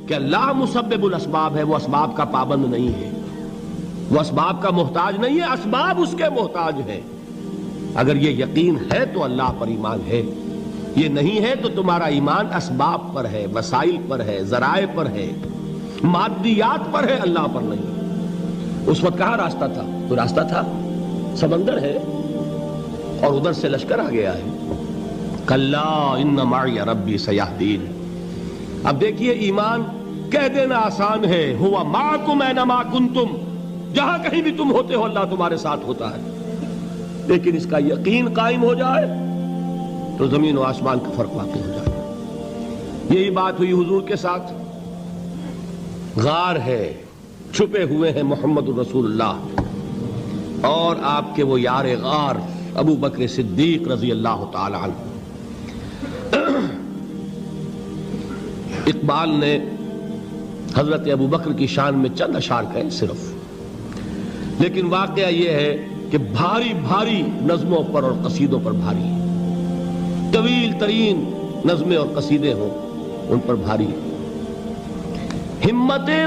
کہ اللہ مسبب الاسباب ہے، وہ اسباب کا پابند نہیں ہے، وہ اسباب کا محتاج نہیں ہے، اسباب اس کے محتاج ہیں۔ اگر یہ یقین ہے تو اللہ پر ایمان ہے، یہ نہیں ہے تو تمہارا ایمان اسباب پر ہے، وسائل پر ہے، ذرائع پر ہے، مادیات پر ہے، اللہ پر نہیں۔ اس وقت کہاں راستہ تھا؟ تو راستہ تھا سمندر ہے اور ادھر سے لشکر آ گیا ہے۔ کلا ان معی ربی سیہدین۔ اب دیکھیے ایمان کہہ دینا آسان ہے، ہوا معکم اینما کنتم، جہاں کہیں بھی تم ہوتے ہو اللہ تمہارے ساتھ ہوتا ہے، لیکن اس کا یقین قائم ہو جائے تو زمین و آسمان کا فرق واقع ہو جائے۔ یہی بات ہوئی حضور کے ساتھ۔ غار ہے، چھپے ہوئے ہیں محمد الرسول اللہ اور آپ کے وہ یار غار ابو بکر صدیق رضی اللہ تعالی عنہ۔ اقبال نے حضرت ابو بکر کی شان میں چند اشعار کہے صرف، لیکن واقعہ یہ ہے کہ بھاری بھاری نظموں پر اور قصیدوں پر بھاری ہے، طویل ترین نظمیں اور قصیدے ہوں ان پر بھاری ہے۔ ہمتیں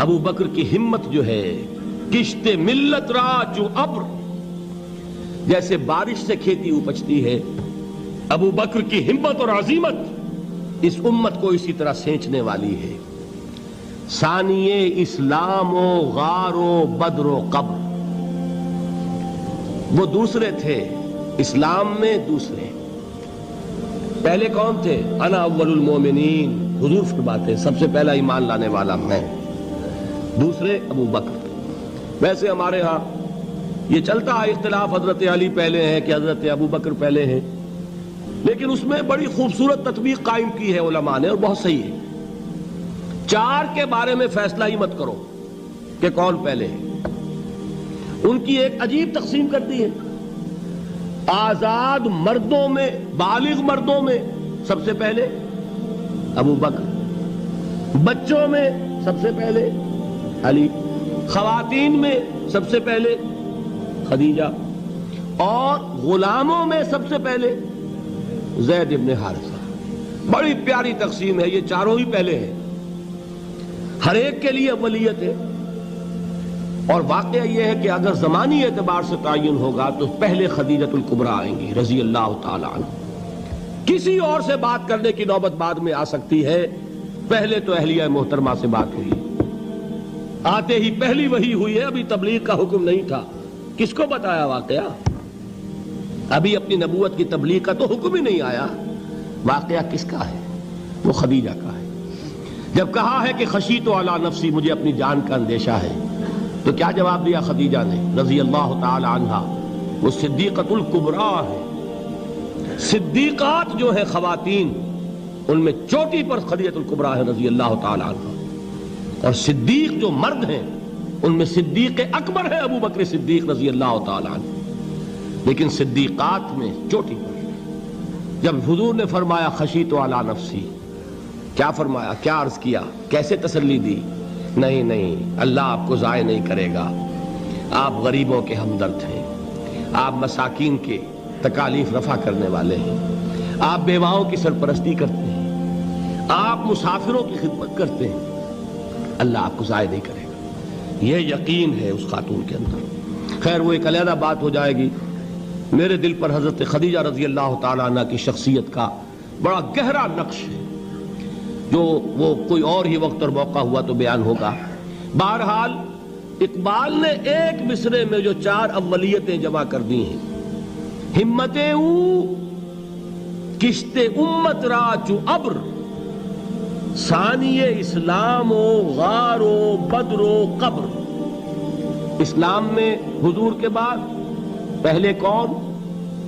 ابو بکر کی ہمت جو ہے، کشت ملت را جو ابر، جیسے بارش سے کھیتی اپجتی ہے، ابو بکر کی ہمت اور عزیمت اس امت کو اسی طرح سینچنے والی ہے۔ ثانیے اسلام و غار و بدر و قبر، وہ دوسرے تھے اسلام میں، دوسرے پہلے کون تھے؟ انا اول المومنین، حضور فرماتے ہیں سب سے پہلا ایمان لانے والا میں، دوسرے ابو بکر۔ ویسے ہمارے ہاں یہ چلتا ہے اختلاف، حضرت علی پہلے ہیں کہ حضرت ابو بکر پہلے ہیں، لیکن اس میں بڑی خوبصورت تطبیق قائم کی ہے علماء نے اور بہت صحیح ہے۔ چار کے بارے میں فیصلہ ہی مت کرو کہ کون پہلے ہے، ان کی ایک عجیب تقسیم کر دی ہے۔ آزاد مردوں میں، بالغ مردوں میں سب سے پہلے ابو بکر، بچوں میں سب سے پہلے علی، خواتین میں سب سے پہلے خدیجہ، اور غلاموں میں سب سے پہلے زید ابن حارثہ۔ بڑی پیاری تقسیم ہے، یہ چاروں ہی پہلے ہیں، ہر ایک کے لیے اولیت ہے۔ اور واقعہ یہ ہے کہ اگر زمانی اعتبار سے تعین ہوگا تو پہلے خدیجۃ الکبریٰ آئیں گی رضی اللہ تعالی عنہ۔ کسی اور سے بات کرنے کی نوبت بعد میں آ سکتی ہے، پہلے تو اہلیہ محترمہ سے بات ہوئی، آتے ہی پہلی وحی ہوئی ہے، ابھی تبلیغ کا حکم نہیں تھا۔ کس کو بتایا واقعہ؟ ابھی اپنی نبوت کی تبلیغ کا تو حکم ہی نہیں آیا۔ واقعہ کس کا ہے؟ وہ خدیجہ کا ہے۔ جب کہا ہے کہ خشیت علی نفسی، مجھے اپنی جان کا اندیشہ ہے، تو کیا جواب دیا خدیجہ نے رضی اللہ تعالی عنہا؟ وہ صدیقۃ الکبریٰ ہے۔ صدیقات جو ہے خواتین، ان میں چوٹی پر خدیجۃ الکبریٰ ہے رضی اللہ تعالی عنہا، اور صدیق جو مرد ہیں ان میں صدیق اکبر ہے ابو بکر صدیق رضی اللہ تعالی عنہ، لیکن صدیقات میں چوٹی پر۔ جب حضور نے فرمایا خشیت علی نفسی، کیا فرمایا؟ کیا عرض کیا؟ کیسے تسلی دی؟ نہیں نہیں، اللہ آپ کو ضائع نہیں کرے گا، آپ غریبوں کے ہمدرد ہیں، آپ مساکین کے تکالیف رفع کرنے والے ہیں، آپ بیواؤں کی سرپرستی کرتے ہیں، آپ مسافروں کی خدمت کرتے ہیں، اللہ آپ کو ضائع نہیں کرے گا۔ یہ یقین ہے اس خاتون کے اندر۔ خیر وہ ایک علیحدہ بات ہو جائے گی۔ میرے دل پر حضرت خدیجہ رضی اللہ تعالیٰ عنہ کی شخصیت کا بڑا گہرا نقش ہے، جو وہ کوئی اور ہی وقت اور موقع ہوا تو بیان ہوگا۔ بہرحال اقبال نے ایک مصرے میں جو چار اولیتیں جمع کر دی ہیں، ہمتیں کشت امت را چو ابر، ثانی اسلام و غار و بدر و قبر۔ اسلام میں حضور کے بعد پہلے کون؟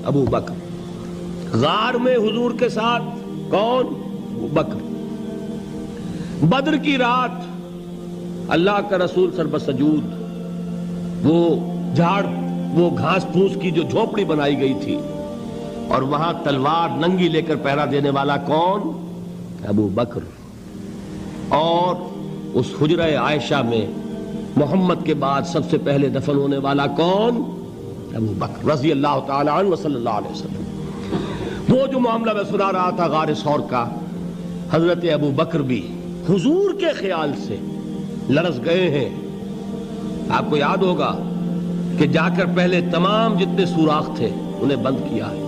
ابو بکر۔ غار میں حضور کے ساتھ کون؟ ابو بکر۔ بدر کی رات اللہ کا رسول سربسجود، وہ جھاڑ، وہ گھاس پھوس کی جو جھوپڑی بنائی گئی تھی، اور وہاں تلوار ننگی لے کر پہرا دینے والا کون؟ ابو بکر۔ اور اس حجرہ عائشہ میں محمد کے بعد سب سے پہلے دفن ہونے والا کون؟ ابو بکر رضی اللہ تعالی عنہ وصلی اللہ علیہ وسلم۔ وہ جو معاملہ میں سنا رہا تھا غار ثور کا، حضرت ابو بکر بھی حضور کے خیال سے لرز گئے ہیں. آپ کو یاد ہوگا کہ جا کر پہلے تمام جتنے سوراخ تھے انہیں بند کیا ہے.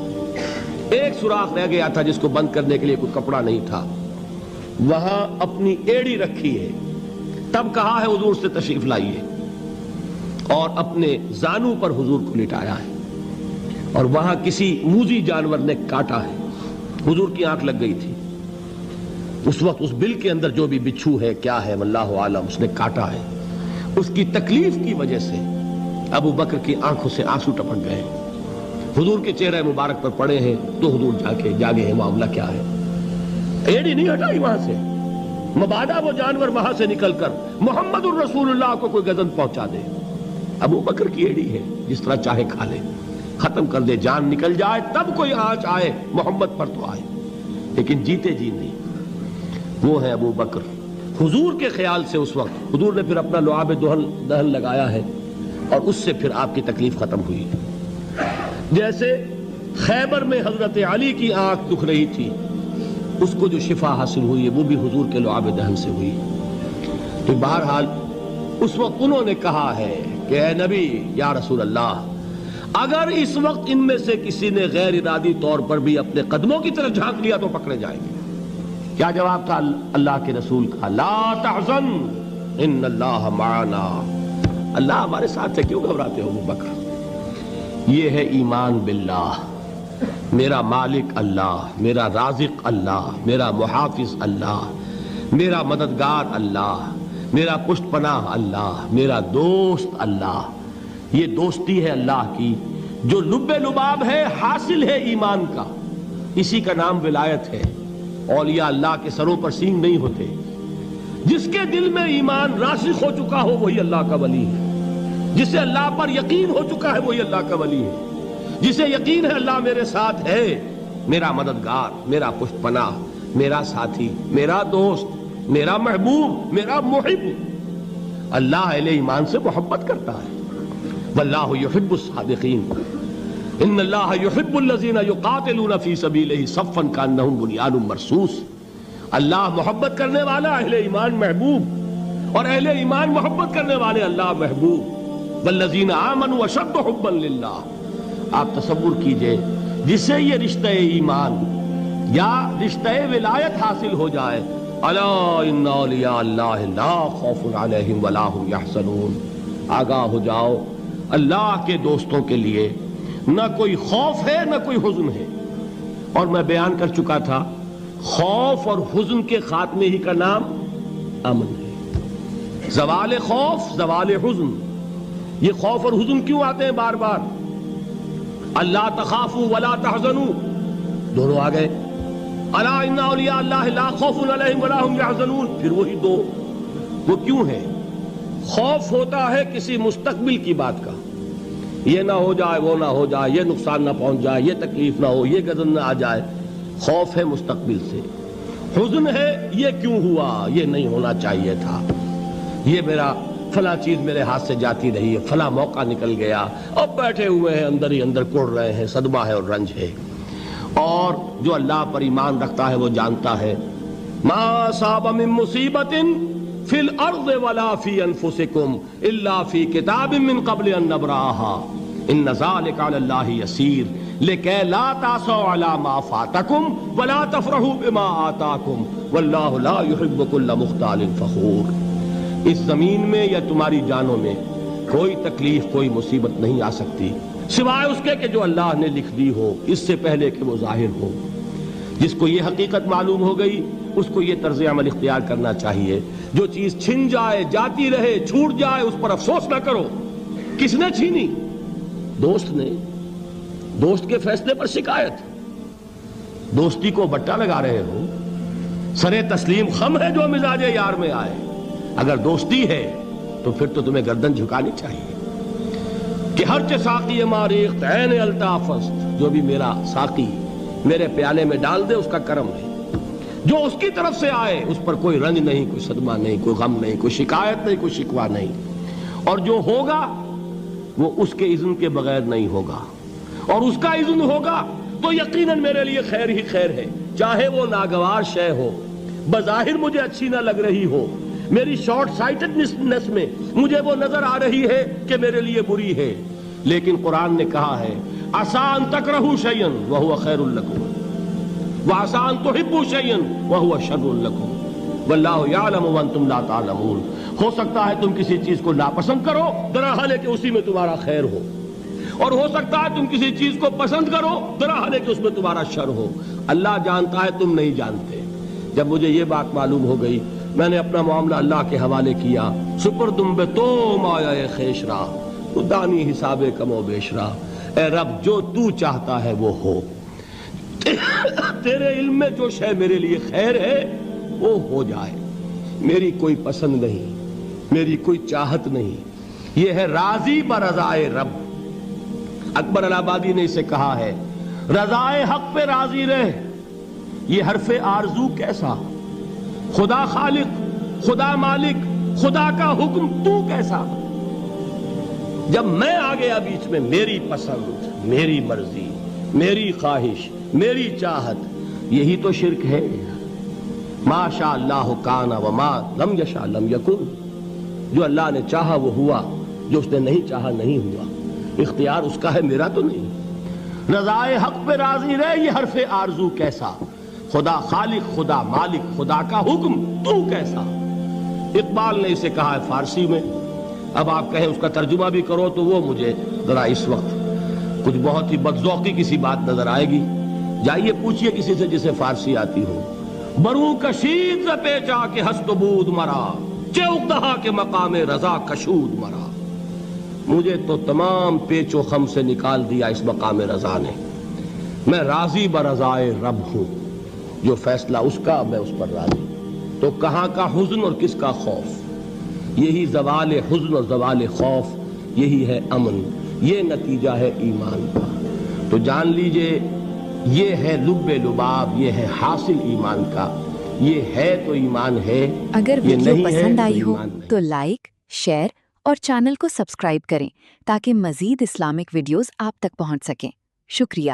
ایک سوراخ رہ گیا تھا جس کو بند کرنے کے لیے کوئی کپڑا نہیں تھا. وہاں اپنی ایڑی رکھی ہے. تب کہا ہے حضور سے تشریف لائیے, اور اپنے زانو پر حضور کو لٹایا ہے. اور وہاں کسی موذی جانور نے کاٹا ہے. حضور کی آنکھ لگ گئی تھی. اس وقت اس بل کے اندر جو بھی بچھو ہے کیا ہے واللہ عالم, اس نے کاٹا ہے. اس کی تکلیف کی وجہ سے ابو بکر کی آنکھوں سے آنسو ٹپک گئے. حضور کے چہرے مبارک پر پڑے ہیں تو حضور جاگے ہیں. معاملہ کیا ہے؟ ایڑی نہیں ہٹائی وہاں سے, مبادا وہ جانور وہاں سے نکل کر محمد الرسول اللہ کو کوئی گزن پہنچا دے. ابو بکر کی ایڑی ہے, جس طرح چاہے کھا لے, ختم کر دے, جان نکل جائے تب کوئی آنچ آئے محمد پر تو آئے, لیکن جیتے جی نہیں. وہ ہے ابو بکر. حضور کے خیال سے اس وقت حضور نے پھر اپنا لعاب دہن لگایا ہے, اور اس سے پھر آپ کی تکلیف ختم ہوئی. جیسے خیبر میں حضرت علی کی آنکھ دکھ رہی تھی, اس کو جو شفا حاصل ہوئی ہے وہ بھی حضور کے لعاب دہن سے ہوئی. تو بہرحال اس وقت انہوں نے کہا ہے کہ اے نبی یا رسول اللہ, اگر اس وقت ان میں سے کسی نے غیر ارادی طور پر بھی اپنے قدموں کی طرف جھانک لیا تو پکڑے جائیں گے. کیا جواب تھا اللہ کے رسول کا؟ لا تحزن ان اللہ معنا. اللہ ہمارے ساتھ ہے, کیوں گھبراتے ہو ابو بکر؟ یہ ہے ایمان باللہ. میرا مالک اللہ, میرا رازق اللہ, میرا محافظ اللہ, میرا مددگار اللہ, میرا پشت پناہ اللہ, میرا دوست اللہ. یہ دوستی ہے اللہ کی جو لب لباب ہے, حاصل ہے ایمان کا. اسی کا نام ولایت ہے. اولیاء اللہ کے سروں پر سینگ نہیں ہوتے. جس کے دل میں ایمان راسخ ہو چکا ہو وہی اللہ کا ولی ہے. جسے اللہ پر یقین ہو چکا ہے وہی اللہ کا ولی ہے. جسے یقین ہے اللہ میرے ساتھ ہے, میرا مددگار, میرا پشت پناہ, میرا ساتھی, میرا دوست, میرا محبوب, میرا محب. اللہ اہل ایمان سے محبت کرتا ہے. واللہ یحب الصادقین. ان اللہ یحب الذین یقاتلون فی سبیلہ صفا کانہم بنیان مرصوص. اللہ محبت کرنے والا, اہل ایمان محبوب, اور اہل ایمان محبت کرنے والے اللہ محبوب. والذین آمنوا اشد حبا للہ. آپ تصور کیجئے جسے یہ رشتہ ایمان یا رشتہ ولایت حاصل ہو جائے, الا ان اولیاء اللہ لا خوف علیہم ولا هم یحزنون. آگاہ ہو جاؤ, اللہ کے دوستوں کے لیے نہ کوئی خوف ہے نہ کوئی حزن ہے. اور میں بیان کر چکا تھا, خوف اور حزن کے خاتمے ہی کا نام امن ہے. زوال خوف, زوال حزن. یہ خوف اور حزن کیوں آتے ہیں بار بار؟ اللہ تخافوا ولا تحزنوا, دونوں آ گئے. الا ان اولیاء اللہ لا خوف علیہم ولا هم یحزنون, پھر وہی دو. وہ کیوں ہے؟ خوف ہوتا ہے کسی مستقبل کی بات کا, یہ نہ ہو جائے, وہ نہ ہو جائے, یہ نقصان نہ پہنچ جائے, یہ تکلیف نہ ہو, یہ غضب نہ آ جائے. خوف ہے مستقبل سے. حزن ہے یہ کیوں ہوا, یہ نہیں ہونا چاہیے تھا, یہ میرا فلاں چیز میرے ہاتھ سے جاتی رہی ہے, فلاں موقع نکل گیا, اب بیٹھے ہوئے ہیں اندر ہی اندر کڑ رہے ہیں, صدمہ ہے اور رنج ہے. اور جو اللہ پر ایمان رکھتا ہے وہ جانتا ہے ما اصاب من مصیبت فی الارض ولا فی انفسکم الا فی کتاب من قبل ان نبرأها ان ذلک علی اللہ یسیر لکی لا تعصوا علی ما فاتکم ولا تفرحوا بما آتاکم واللہ لا یحب کل مختال فخور. اس زمین میں یا تمہاری جانوں میں کوئی تکلیف, کوئی مصیبت نہیں آ سکتی سوائے اس کے کہ جو اللہ نے لکھ دی ہو, اس سے پہلے کہ وہ ظاہر ہو. جس کو یہ حقیقت معلوم ہو گئی اس کو یہ طرز عمل اختیار کرنا چاہیے. جو چیز چھن جائے, جاتی رہے, چھوٹ جائے, اس پر افسوس نہ کرو. کس نے چھینی؟ دوست نے. دوست کے فیصلے پر شکایت. دوستی کو بٹا لگا رہے ہو, سرے تسلیم خم ہے جو مزاج یار میں آئے. اگر دوستی ہے تو پھر تو تمہیں گردن جھکانی چاہیے کہ ہر چہ ساقی ماریخت عین الطافست, جو بھی میرا ساقی میرے پیالے میں ڈال دے اس کا کرم ہے. جو اس کی طرف سے آئے اس پر کوئی رنج نہیں, کوئی صدمہ نہیں, کوئی غم نہیں, کوئی شکایت نہیں, کوئی شکوہ نہیں. اور جو ہوگا وہ اس کے اذن کے بغیر نہیں ہوگا, اور اس کا اذن ہوگا تو یقیناً میرے لیے خیر ہی خیر ہے, چاہے وہ ناگوار شے ہو, بظاہر مجھے اچھی نہ لگ رہی ہو، میری شارٹ سائٹڈنس میں مجھے وہ نظر آ رہی ہے کہ میرے لیے بری ہے، لیکن قرآن نے کہا ہے عسیٰ ان تکرہوا شیئا وہو خیر لکم وعسیٰ ان تحبوا شیئا وہو شر لکم واللہ یعلم وانتم لا تعلمون۔ ہو سکتا ہے تم کسی چیز کو ناپسند کرو درحال ہے کہ اسی میں تمہارا خیر ہو، اور ہو سکتا ہے تم کسی چیز کو پسند کرو درحال ہے کہ اس میں تمہارا شر ہو۔ اللہ جانتا ہے، تم نہیں جانتے۔ جب مجھے یہ بات معلوم ہو گئی، میں نے اپنا معاملہ اللہ کے حوالے کیا۔ سپردم بے تو مایا خیش را تو دانی حساب کم و بیش را، اے رب جو تو چاہتا ہے وہ ہو، تیرے علم میں جو شے میرے لیے خیر ہے وہ ہو جائے، میری کوئی پسند نہیں، میری کوئی چاہت نہیں، یہ ہے راضی برضائے رب۔ اکبر الہ آبادی نے اسے کہا ہے رضائے حق پہ راضی رہ، یہ حرف آرزو کیسا، خدا خالق، خدا مالک، خدا کا حکم تو کیسا۔ جب میں آ گیا بیچ میں، میری پسند، میری مرضی، میری خواہش، میری چاہت، یہی تو شرک ہے۔ ما شاء اللہ کان وما لم یشاء لم یکن، جو اللہ نے چاہا وہ ہوا، جو اس نے نہیں چاہا نہیں ہوا، اختیار اس کا ہے، میرا تو نہیں۔ رضائے حق پہ راضی رہ، یہ حرف آرزو کیسا، خدا خالق، خدا مالک، خدا کا حکم تو کیسا۔ اقبال نے اسے کہا ہے فارسی میں، اب آپ کہیں اس کا ترجمہ بھی کرو تو وہ مجھے ذرا اس وقت کچھ بہت ہی بدذوقی کسی بات نظر آئے گی۔ جائیے پوچھئے کسی سے جسے فارسی آتی ہو۔ برو کشید ز پیچا کے ہست و بود مرا، چے اقدہا کے مقام رضا کشود مرا۔ مجھے تو تمام پیچ و خم سے نکال دیا اس مقام رضا نے، میں راضی برضائے رب ہوں، جو فیصلہ اس کا میں اس پر راضی۔ تو کہاں کا حزن اور کس کا خوف، یہی زوال حزن اور زوال خوف، یہی ہے امن، یہ نتیجہ ہے ایمان کا۔ تو جان لیجئے یہ ہے لب لباب، یہ ہے حاصل ایمان کا، یہ ہے تو ایمان ہے، اگر ویڈیو پسند آئی ہو تو لائک، شیئر اور چینل کو سبسکرائب کریں تاکہ مزید اسلامک ویڈیوز آپ تک پہنچ سکیں۔ شکریہ۔